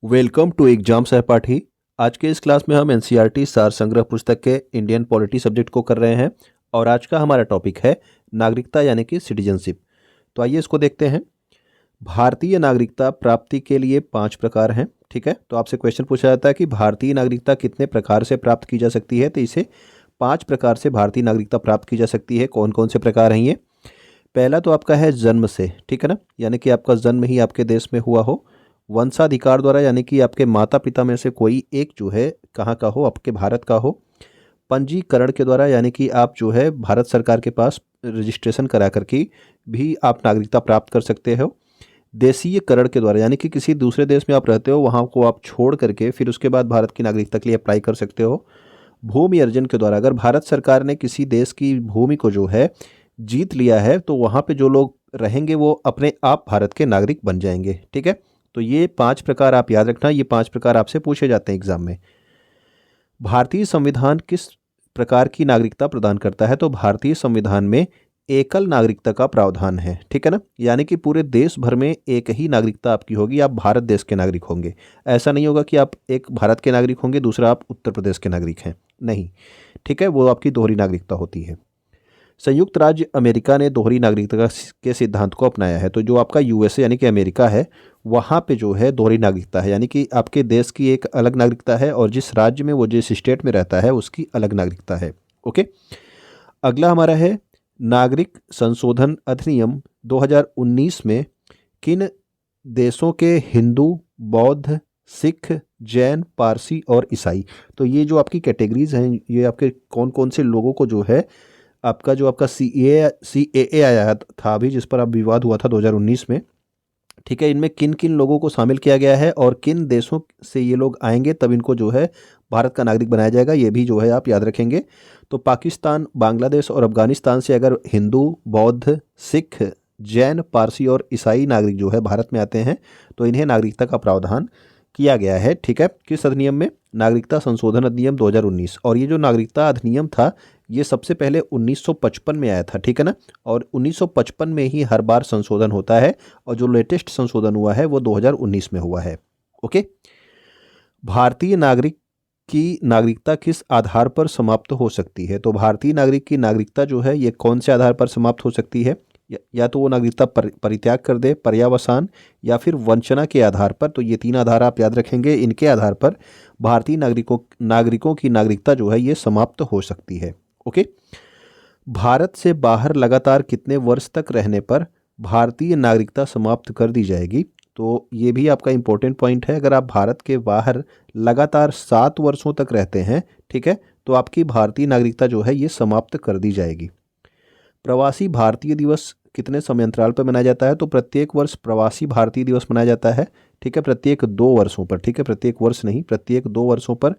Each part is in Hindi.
वेलकम टू एग्जाम सहपाठी। आज के इस क्लास में हम एनसीईआरटी सार संग्रह पुस्तक के इंडियन पॉलिटी सब्जेक्ट को कर रहे हैं और आज का हमारा टॉपिक है नागरिकता यानी कि सिटीजनशिप। तो आइए इसको देखते हैं। भारतीय नागरिकता प्राप्ति के लिए 5 प्रकार हैं। ठीक है, तो आपसे क्वेश्चन पूछा जाता है कि भारतीय नागरिकता कितने प्रकार से प्राप्त की जा सकती है, तो इसे 5 प्रकार से भारतीय नागरिकता प्राप्त की जा सकती है। कौन कौन से प्रकार हैं ये? पहला तो आपका है जन्म से, ठीक है ना, यानी कि आपका जन्म ही आपके देश में हुआ हो। वंशाधिकार द्वारा, यानी कि आपके माता पिता में से कोई एक जो है कहाँ का हो, आपके भारत का हो। पंजीकरण के द्वारा, यानी कि आप जो है भारत सरकार के पास रजिस्ट्रेशन करा करके भी आप नागरिकता प्राप्त कर सकते हो। देशीयकरण के द्वारा, यानी कि किसी दूसरे देश में आप रहते हो, वहाँ को आप छोड़ करके फिर उसके बाद भारत की नागरिकता के लिए अप्लाई कर सकते हो। भूमि अर्जन के द्वारा, अगर भारत सरकार ने किसी देश की भूमि को जो है जीत लिया है तो वहाँ पे जो लोग रहेंगे वो अपने आप भारत के नागरिक बन जाएंगे। ठीक है, तो ये 5 प्रकार आप याद रखना, ये 5 प्रकार आपसे पूछे जाते हैं एग्जाम में। भारतीय संविधान किस प्रकार की नागरिकता प्रदान करता है? तो भारतीय संविधान में एकल नागरिकता का प्रावधान है। ठीक है ना, यानी कि पूरे देश भर में एक ही नागरिकता आपकी होगी, आप भारत देश के नागरिक होंगे। ऐसा नहीं होगा कि आप एक भारत के नागरिक होंगे, दूसरा आप उत्तर प्रदेश के नागरिक हैं, नहीं। ठीक है, वो आपकी दोहरी नागरिकता होती है। संयुक्त राज्य अमेरिका ने दोहरी नागरिकता के सिद्धांत को अपनाया है। तो जो आपका यूएसए यानी कि अमेरिका है, वहाँ पे जो है दोहरी नागरिकता है, यानी कि आपके देश की एक अलग नागरिकता है और जिस राज्य में वो जिस स्टेट में रहता है उसकी अलग नागरिकता है। ओके, अगला हमारा है नागरिक संशोधन अधिनियम 2019 में किन देशों के हिंदू, बौद्ध, सिख, जैन, पारसी और ईसाई, तो ये जो आपकी कैटेगरीज हैं, ये आपके कौन कौन से लोगों को जो है आपका जो आपका CAA आया था अभी, जिस पर अब विवाद हुआ था 2019 में। ठीक है, इनमें किन किन लोगों को शामिल किया गया है और किन देशों से ये लोग आएंगे तब इनको जो है भारत का नागरिक बनाया जाएगा, ये भी जो है आप याद रखेंगे। तो पाकिस्तान, बांग्लादेश और अफगानिस्तान से अगर हिंदू, बौद्ध, सिख, जैन, पारसी और ईसाई नागरिक जो है भारत में आते हैं तो इन्हें नागरिकता का प्रावधान किया गया है। ठीक है, किस अधिनियम में? नागरिकता संशोधन अधिनियम 2019। और ये जो नागरिकता अधिनियम था ये सबसे पहले 1955 में आया था। ठीक है ना, और 1955 में ही हर बार संशोधन होता है और जो लेटेस्ट संशोधन हुआ है वो 2019 में हुआ है। ओके, भारतीय नागरिक की नागरिकता किस आधार पर समाप्त हो सकती है? तो भारतीय नागरिक की नागरिकता जो है ये कौन से आधार पर समाप्त हो सकती है? या तो वो नागरिकता परित्याग कर दे, पर्यावसान, या फिर वंचना के आधार पर। तो ये 3 आधार आप याद रखेंगे, इनके आधार पर भारतीय नागरिकों की नागरिकता जो है ये समाप्त हो सकती है। ओके, भारत से बाहर लगातार कितने वर्ष तक रहने पर भारतीय नागरिकता समाप्त कर दी जाएगी? तो ये भी आपका इंपॉर्टेंट पॉइंट है। अगर आप भारत के बाहर लगातार 7 वर्षों तक रहते हैं, ठीक है, तो आपकी भारतीय नागरिकता जो है ये समाप्त कर दी जाएगी। प्रवासी भारतीय दिवस कितने समय अंतराल पर मनाया जाता है? तो प्रत्येक वर्ष प्रवासी भारतीय दिवस मनाया जाता है। ठीक है, प्रत्येक 2 वर्षों पर। ठीक है, प्रत्येक वर्ष नहीं, प्रत्येक 2 वर्षों पर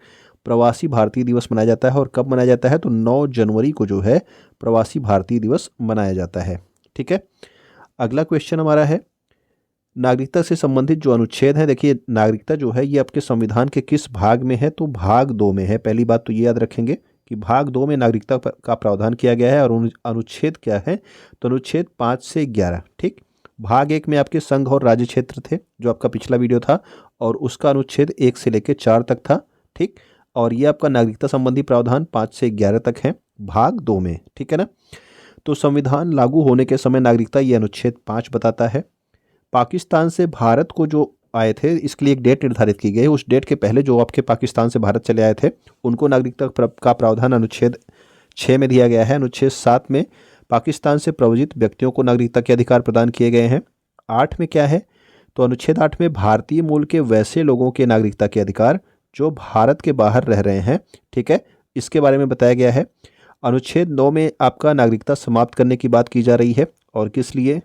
प्रवासी भारतीय दिवस मनाया जाता है। और कब मनाया जाता है? तो 9 जनवरी को जो है प्रवासी भारतीय दिवस मनाया जाता है। ठीक है, अगला क्वेश्चन हमारा है नागरिकता से संबंधित जो अनुच्छेद है। देखिए, नागरिकता जो है ये आपके संविधान के किस भाग में है? तो भाग 2 में है। पहली बात तो ये याद रखेंगे कि भाग 2 में नागरिकता का प्रावधान किया गया है। और अनुच्छेद क्या है? तो अनुच्छेद 5 से 11। ठीक, भाग 1 में आपके संघ और राज्य क्षेत्र थे, जो आपका पिछला वीडियो था, और उसका अनुच्छेद 1 से लेकर 4 तक था। ठीक, और ये आपका नागरिकता संबंधी प्रावधान 5 से 11 तक है भाग 2 में। ठीक है ना, तो संविधान लागू होने के समय नागरिकता ये अनुच्छेद 5 बताता है। पाकिस्तान से भारत को जो आए थे, इसके लिए एक डेट निर्धारित की गई। उस डेट के पहले जो आपके पाकिस्तान से भारत चले आए थे उनको नागरिकता का प्रावधान अनुच्छेद 6 में दिया गया है। अनुच्छेद 7 में पाकिस्तान से प्रव्रजित व्यक्तियों को नागरिकता के अधिकार प्रदान किए गए हैं। 8 में क्या है? तो अनुच्छेद 8 में भारतीय मूल के वैसे लोगों के नागरिकता के अधिकार जो भारत के बाहर रह रहे हैं, ठीक है, इसके बारे में बताया गया है। अनुच्छेद 9 में आपका नागरिकता समाप्त करने की बात की जा रही है। और किस लिए?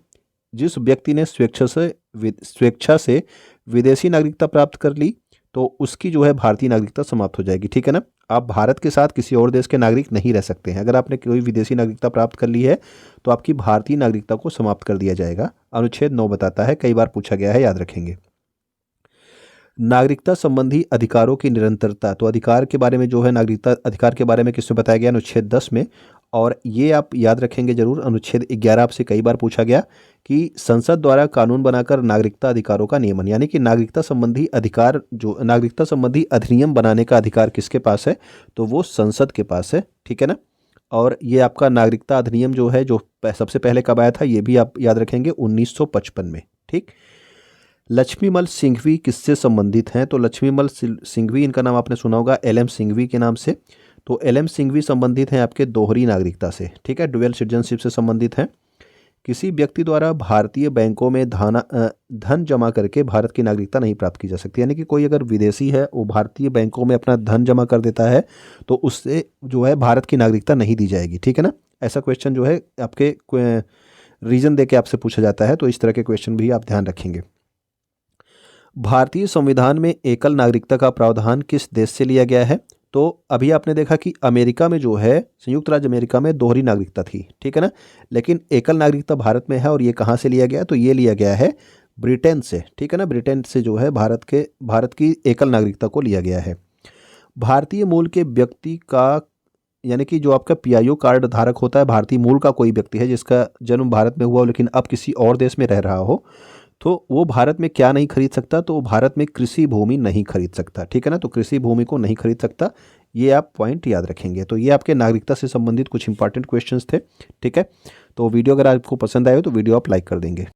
जिस व्यक्ति ने स्वेच्छा से विदेशी नागरिकता प्राप्त कर ली तो उसकी जो है भारतीय नागरिकता समाप्त हो जाएगी। ठीक है ना, आप भारत के साथ किसी और देश के नागरिक नहीं रह सकते हैं। अगर आपने कोई विदेशी नागरिकता प्राप्त कर ली है तो आपकी भारतीय नागरिकता को समाप्त कर दिया जाएगा। अनुच्छेद 9 बताता है, कई बार पूछा गया है, याद रखेंगे। नागरिकता संबंधी अधिकारों की निरंतरता। तो अधिकार के बारे में जो है नागरिकता अधिकार के बारे में किसमें बताया गया? अनुच्छेद 10 में। और ये आप याद रखेंगे जरूर, अनुच्छेद 11 आपसे कई बार पूछा गया कि संसद द्वारा कानून बनाकर नागरिकता अधिकारों का नियमन, यानी कि नागरिकता संबंधी अधिकार, जो नागरिकता संबंधी अधिनियम बनाने का अधिकार किसके पास है, तो वो संसद के पास है, ठीक है ना। और ये आपका नागरिकता अधिनियम जो है, जो सबसे पहले कब आया था, ये भी आप याद रखेंगे 1955 में, ठीक। लक्ष्मीमल सिंघवी किससे संबंधित हैं, तो लक्ष्मीमल सिंघवी, इनका नाम आपने सुना होगा एल एम सिंघवी के नाम से। तो एल एम सिंघवी संबंधित हैं आपके दोहरी नागरिकता से, ठीक है, डुअल सिटीजनशिप से संबंधित हैं। किसी व्यक्ति द्वारा भारतीय बैंकों में धन जमा करके भारत की नागरिकता नहीं प्राप्त की जा सकती, यानी कि कोई अगर विदेशी है वो भारतीय बैंकों में अपना धन जमा कर देता है तो उससे जो है भारत की नागरिकता नहीं दी जाएगी, ठीक है ना। ऐसा क्वेश्चन जो है आपके रीजन दे के आपसे पूछा जाता है, तो इस तरह के क्वेश्चन भी आप ध्यान रखेंगे। भारतीय संविधान में एकल नागरिकता का प्रावधान किस देश से लिया गया है, तो अभी आपने देखा कि अमेरिका में जो है, संयुक्त राज्य अमेरिका में दोहरी नागरिकता थी, ठीक है ना, लेकिन एकल नागरिकता भारत में है। और ये कहाँ से लिया गया, तो ये लिया गया है ब्रिटेन से, ठीक है ना, ब्रिटेन से जो है भारत की एकल नागरिकता को लिया गया है। भारतीय मूल के व्यक्ति का, यानी कि जो आपका पीआईओ कार्ड धारक होता है, भारतीय मूल का कोई व्यक्ति है जिसका जन्म भारत में हुआ हो लेकिन अब किसी और देश में रह रहा हो, तो वो भारत में क्या नहीं खरीद सकता, तो वो भारत में कृषि भूमि नहीं खरीद सकता, ठीक है ना। तो कृषि भूमि को नहीं खरीद सकता, ये आप पॉइंट याद रखेंगे। तो ये आपके नागरिकता से संबंधित कुछ इंपॉर्टेंट क्वेश्चंस थे, ठीक है। तो वीडियो अगर आपको पसंद आए तो वीडियो आप लाइक कर देंगे।